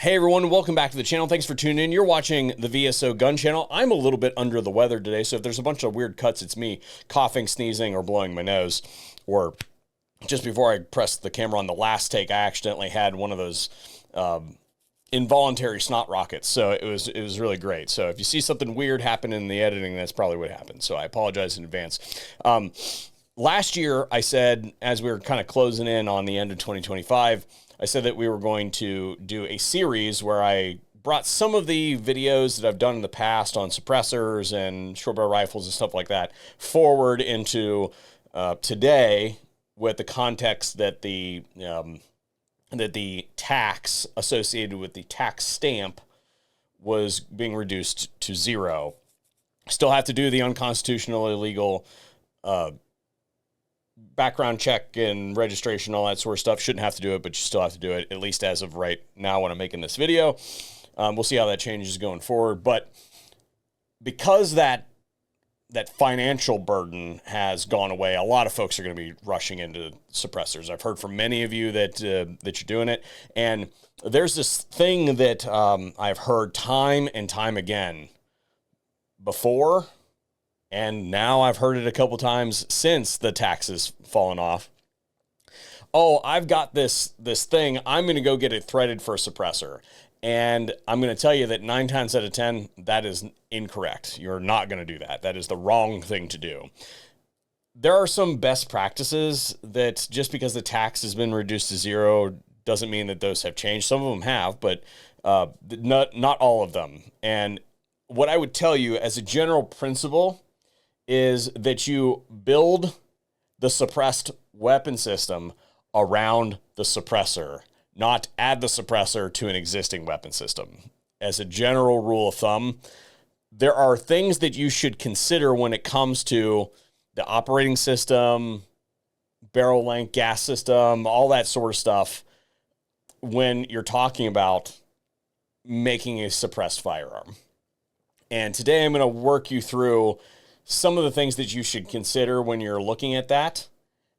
Hey everyone, welcome back to the channel. Thanks for tuning in. You're watching the VSO Gun Channel. I'm a little bit under the weather today, so if there's a bunch of weird cuts, it's me coughing, sneezing, or blowing my nose. Or just before I pressed the camera on the last take, I accidentally had one of those involuntary snot rockets. So it was really great. So if you see something weird happen in the editing, that's probably what happened. So I apologize in advance. Last year, I said, as we were kind of closing in on the end of 2025, I said that we were going to do a series where I brought some of the videos that I've done in the past on suppressors and short barrel rifles and stuff like that forward into today, with the context that the tax associated with the tax stamp was being reduced to zero. Still have to do the unconstitutional, illegal background check and registration, all that sort of stuff. Shouldn't have to do it, but you still have to do it, at least as of right now when I'm making this video. We'll see how that changes going forward. But because that financial burden has gone away, a lot of folks are going to be rushing into suppressors. I've heard from many of you that you're doing it. And there's this thing that I've heard time and time again before, and now I've heard it a couple times since the tax has fallen off. Oh, I've got this thing. I'm going to go get it threaded for a suppressor. And I'm going to tell you that 9 times out of 10, that is incorrect. You're not going to do that. That is the wrong thing to do. There are some best practices that just because the tax has been reduced to zero doesn't mean that those have changed. Some of them have, but not all of them. And what I would tell you as a general principle is that you build the suppressed weapon system around the suppressor, not add the suppressor to an existing weapon system. As a general rule of thumb, there are things that you should consider when it comes to the operating system, barrel length, gas system, all that sort of stuff when you're talking about making a suppressed firearm. And today I'm going to work you through some of the things that you should consider when you're looking at that.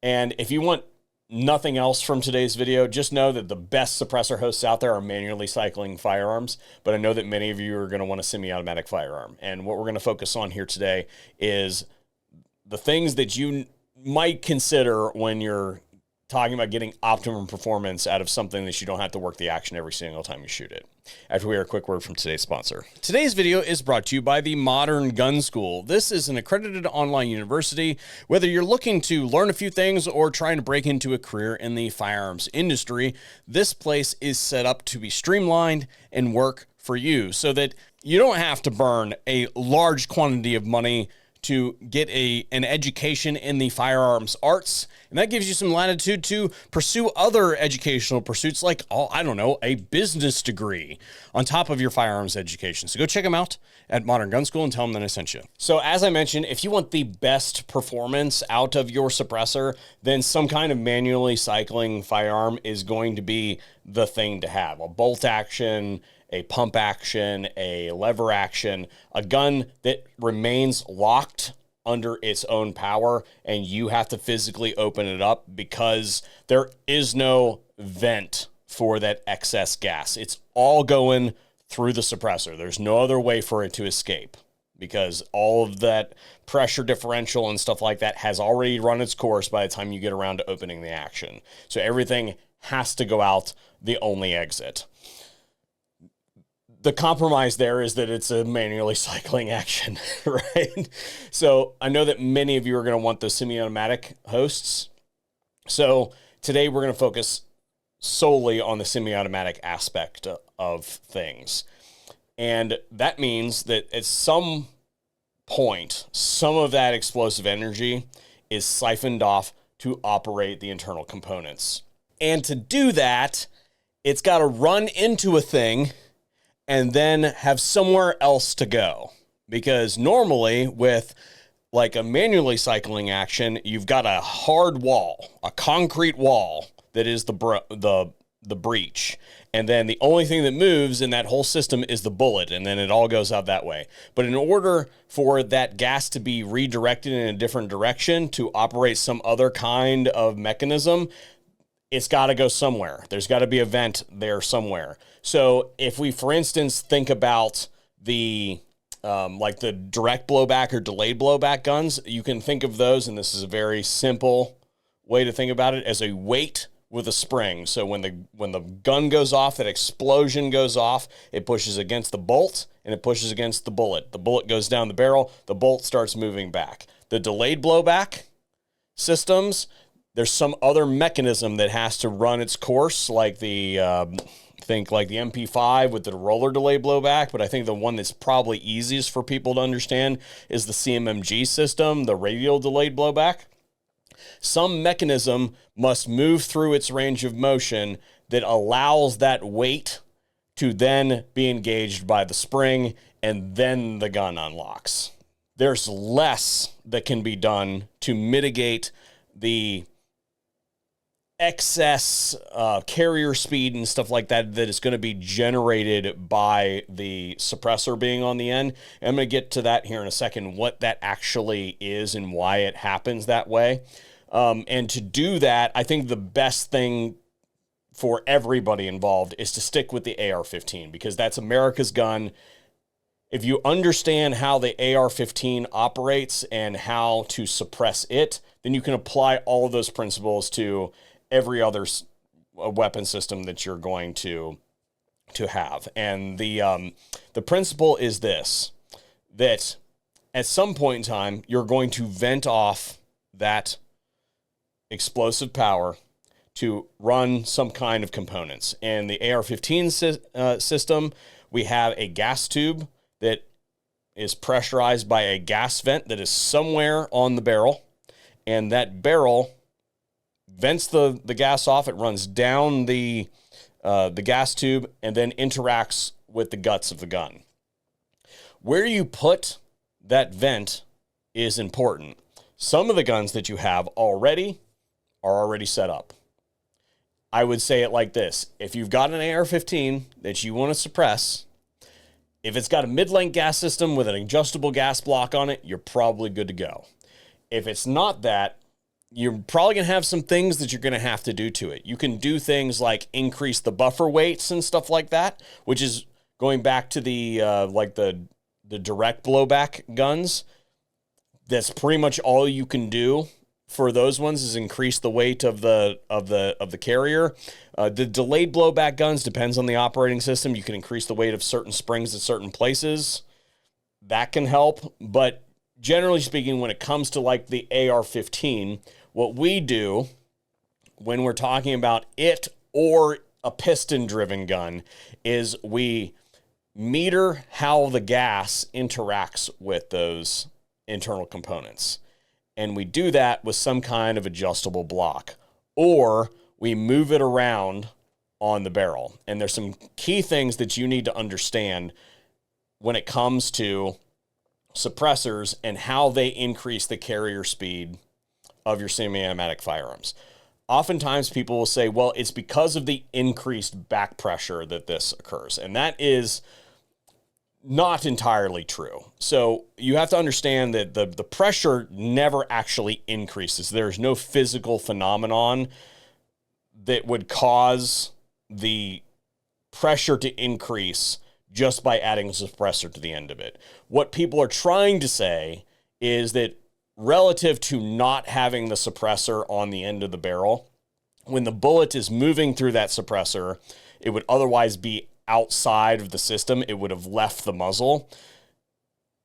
And if you want nothing else from today's video, just know that the best suppressor hosts out there are manually cycling firearms, but I know that many of you are going to want a semi-automatic firearm. And what we're going to focus on here today is the things that you might consider when you're talking about getting optimum performance out of something that you don't have to work the action every single time you shoot it. After we hear a quick word from today's sponsor. Today's video is brought to you by the Modern Gun School. This is an accredited online university. Whether you're looking to learn a few things or trying to break into a career in the firearms industry, this place is set up to be streamlined and work for you so that you don't have to burn a large quantity of money to get an education in the firearms arts. And that gives you some latitude to pursue other educational pursuits like, a business degree on top of your firearms education. So go check them out at Modern Gun School and tell them that I sent you. So as I mentioned, if you want the best performance out of your suppressor, then some kind of manually cycling firearm is going to be the thing to have. A bolt action, a pump action, a lever action, a gun that remains locked under its own power, and you have to physically open it up because there is no vent for that excess gas. It's all going through the suppressor. There's no other way for it to escape because all of that pressure differential and stuff like that has already run its course by the time you get around to opening the action. So everything has to go out the only exit. The compromise there is that it's a manually cycling action, right? So I know that many of you are going to want the semi-automatic hosts. So today we're going to focus solely on the semi-automatic aspect of things. And that means that at some point, some of that explosive energy is siphoned off to operate the internal components. And to do that, it's got to run into a thing and then have somewhere else to go. Because normally with like a manually cycling action, you've got a hard wall, a concrete wall that is the breech. And then the only thing that moves in that whole system is the bullet, and then it all goes out that way. But in order for that gas to be redirected in a different direction to operate some other kind of mechanism, it's got to go somewhere. There's got to be a vent there somewhere. So if we, for instance, think about the like the direct blowback or delayed blowback guns, you can think of those, and this is a very simple way to think about it, as a weight with a spring. So when the gun goes off, that explosion goes off, it pushes against the bolt and it pushes against the bullet. The bullet goes down the barrel, the bolt starts moving back. The delayed blowback systems, there's some other mechanism that has to run its course, like the think like the MP5 with the roller delay blowback, but I think the one that's probably easiest for people to understand is the CMMG system, the radial delayed blowback. Some mechanism must move through its range of motion that allows that weight to then be engaged by the spring, and then the gun unlocks. There's less that can be done to mitigate the excess carrier speed and stuff like that is going to be generated by the suppressor being on the end. And I'm going to get to that here in a second, what that actually is and why it happens that way. And to do that, I think the best thing for everybody involved is to stick with the AR-15, because that's America's gun. If you understand how the AR-15 operates and how to suppress it, then you can apply all of those principles to every other weapon system that you're going to have. And the principle is this, that at some point in time, you're going to vent off that explosive power to run some kind of components. And the AR-15 system, we have a gas tube that is pressurized by a gas vent that is somewhere on the barrel, and that barrel vents the gas off. It runs down the gas tube and then interacts with the guts of the gun. Where you put that vent is important. Some of the guns that you have already are already set up. I would say it like this. If you've got an AR-15 that you want to suppress, if it's got a mid-length gas system with an adjustable gas block on it, you're probably good to go. If it's not that, you're probably going to have some things that you're going to have to do to it. You can do things like increase the buffer weights and stuff like that, which is going back to the like the direct blowback guns. That's pretty much all you can do for those ones, is increase the weight of the carrier. The delayed blowback guns depends on the operating system. You can increase the weight of certain springs at certain places. That can help, but generally speaking, when it comes to like the AR-15, what we do when we're talking about it or a piston-driven gun is we meter how the gas interacts with those internal components. And we do that with some kind of adjustable block, or we move it around on the barrel. And there's some key things that you need to understand when it comes to suppressors and how they increase the carrier speed of your semi-automatic firearms. Oftentimes people will say, well, it's because of the increased back pressure that this occurs. And that is not entirely true. So you have to understand that the pressure never actually increases. There's no physical phenomenon that would cause the pressure to increase just by adding a suppressor to the end of it. What people are trying to say is that relative to not having the suppressor on the end of the barrel, when the bullet is moving through that suppressor, it would otherwise be outside of the system. It would have left the muzzle.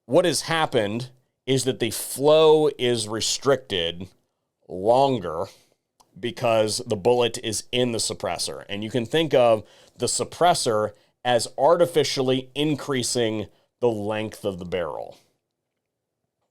What has happened is that the flow is restricted longer because the bullet is in the suppressor. And you can think of the suppressor as artificially increasing the length of the barrel.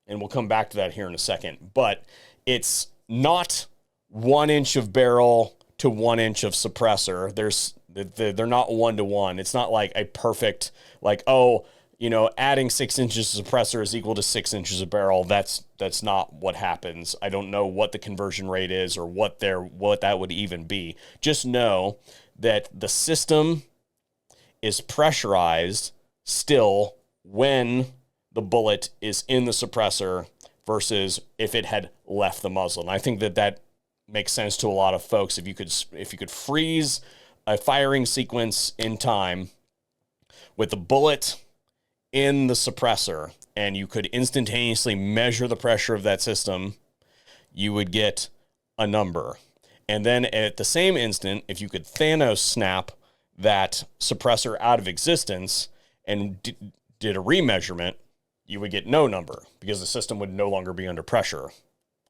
And we'll come back to that here in a second. But it's not 1 inch of barrel to 1 inch of suppressor. They're not 1-to-1. It's not like a perfect, like, oh, you know, adding 6 inches of suppressor is equal to 6 inches of barrel. That's not what happens. I don't know what the conversion rate is or what that would even be. Just know that the system is pressurized still when the bullet is in the suppressor versus if it had left the muzzle. And I think that makes sense to a lot of folks. If you could freeze a firing sequence in time with the bullet in the suppressor, and you could instantaneously measure the pressure of that system, you would get a number. And then at the same instant, if you could Thanos snap that suppressor out of existence and did a remeasurement, you would get no number, because the system would no longer be under pressure,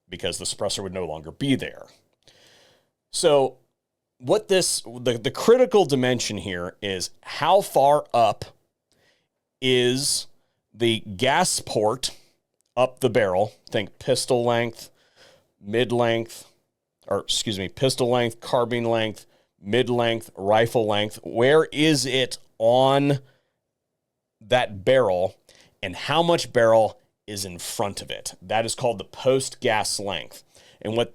because the suppressor would no longer be there. So what the critical dimension here is how far up is the gas port up the barrel. Think pistol length, pistol length, carbine length, mid-length, rifle length. Where is it on that barrel, and how much barrel is in front of it? That is called the post-gas length. And what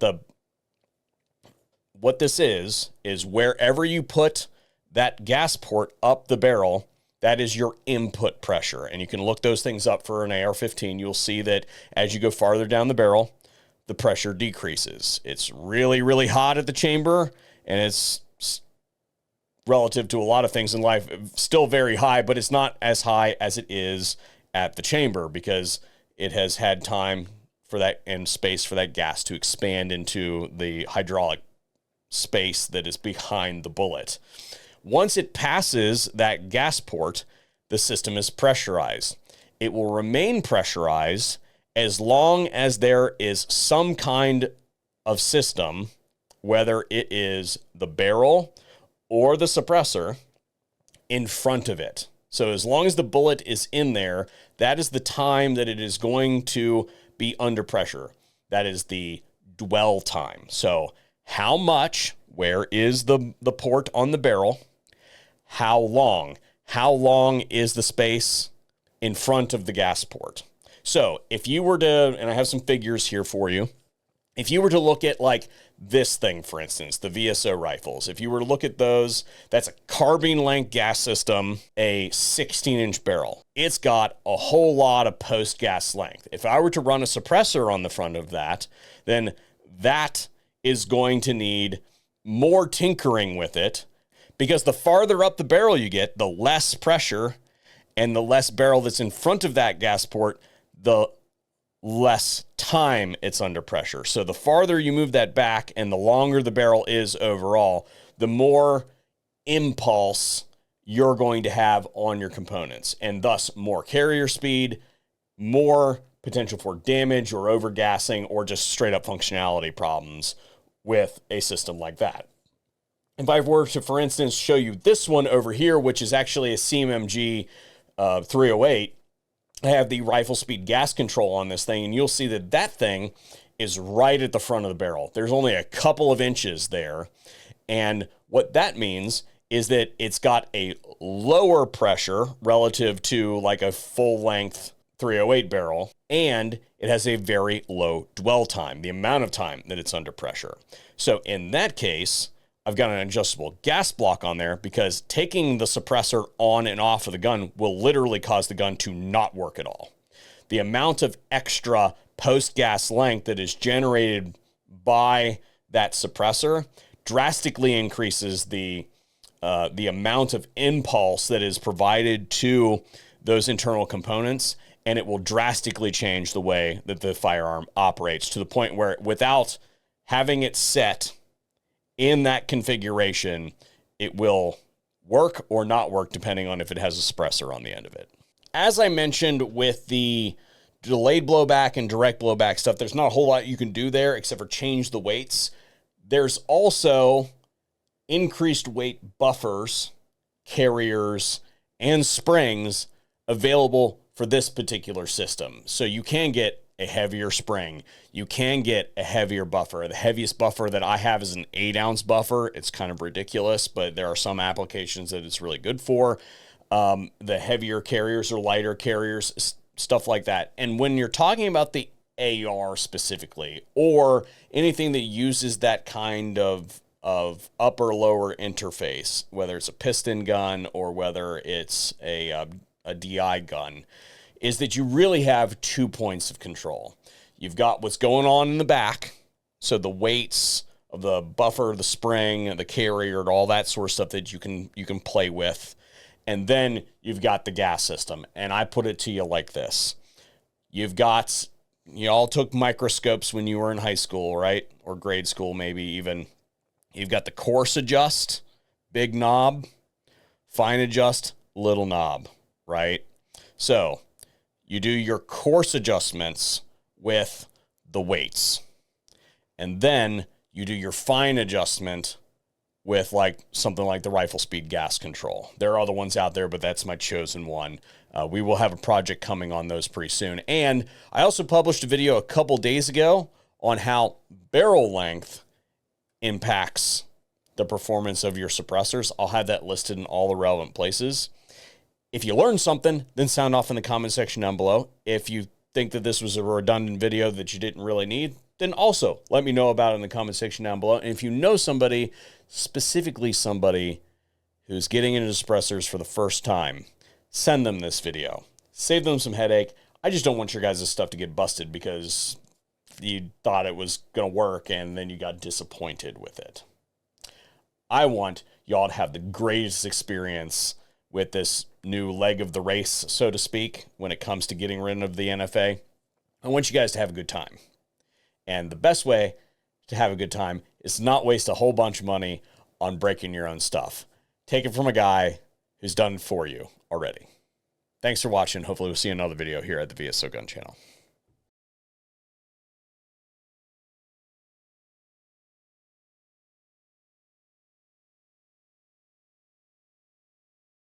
this is wherever you put that gas port up the barrel, that is your input pressure. And you can look those things up for an AR-15. You'll see that as you go farther down the barrel, the pressure decreases. It's really, really hot at the chamber, and it's relative to a lot of things in life still very high, but it's not as high as it is at the chamber, because it has had time for that and space for that gas to expand into the hydraulic space that is behind the bullet. Once it passes that gas port, the system is pressurized. It will remain pressurized as long as there is some kind of system, whether it is the barrel or the suppressor, in front of it. So as long as the bullet is in there, that is the time that it is going to be under pressure. That is the dwell time. So how much, where is the port on the barrel? How long? How long is the space in front of the gas port? So if you were to, and I have some figures here for you, if you were to look at like this thing, for instance, the VSO rifles, if you were to look at those, that's a carbine length gas system, a 16-inch barrel. It's got a whole lot of post-gas length. If I were to run a suppressor on the front of that, then that is going to need more tinkering with it, because the farther up the barrel you get, the less pressure, and the less barrel that's in front of that gas port, the less time it's under pressure. So the farther you move that back and the longer the barrel is overall, the more impulse you're going to have on your components, and thus more carrier speed, more potential for damage or overgassing, or just straight up functionality problems with a system like that. If I were to, for instance, show you this one over here, which is actually a CMMG 308, I have the rifle speed gas control on this thing, and you'll see that that thing is right at the front of the barrel. There's only a couple of inches there, and what that means is that it's got a lower pressure relative to like a full-length 308 barrel, and it has a very low dwell time, the amount of time that it's under pressure. So in that case, I've got an adjustable gas block on there, because taking the suppressor on and off of the gun will literally cause the gun to not work at all. The amount of extra post-gas length that is generated by that suppressor drastically increases the amount of impulse that is provided to those internal components, and it will drastically change the way that the firearm operates, to the point where, without having it set in that configuration, it will work or not work depending on if it has a suppressor on the end of it. As I mentioned with the delayed blowback and direct blowback stuff, there's not a whole lot you can do there except for change the weights. There's also increased weight buffers, carriers, and springs available for this particular system. So you can get a heavier spring. You can get a heavier buffer. The heaviest buffer that I have is an 8-ounce buffer. It's kind of ridiculous, but there are some applications that it's really good for. The heavier carriers or lighter carriers, stuff like that. And when you're talking about the AR specifically, or anything that uses that kind of upper lower interface, whether it's a piston gun or whether it's a DI gun, is that you really have 2 points of control. You've got what's going on in the back, so the weights of the buffer, the spring, the carrier, all that sort of stuff that you can play with. And then you've got the gas system. And I put it to you like this. You all took microscopes when you were in high school, right? Or grade school, maybe even. You've got the coarse adjust, big knob, fine adjust, little knob, right? So you do your coarse adjustments with the weights. And then you do your fine adjustment with something like the rifle speed gas control. There are other ones out there, but that's my chosen one. We will have a project coming on those pretty soon. And I also published a video a couple days ago on how barrel length impacts the performance of your suppressors. I'll have that listed in all the relevant places. If you learned something, then sound off in the comment section down below. If you think that this was a redundant video that you didn't really need, then also let me know about it in the comment section down below. And if you know somebody, specifically somebody who's getting into suppressors for the first time, send them this video. Save them some headache. I just don't want your guys' stuff to get busted because you thought it was going to work and then you got disappointed with it. I want y'all to have the greatest experience with this new leg of the race, so to speak, when it comes to getting rid of the NFA. I want you guys to have a good time. And the best way to have a good time is not waste a whole bunch of money on breaking your own stuff. Take it from a guy who's done it for you already. Thanks for watching. Hopefully we'll see another video here at the VSO Gun Channel.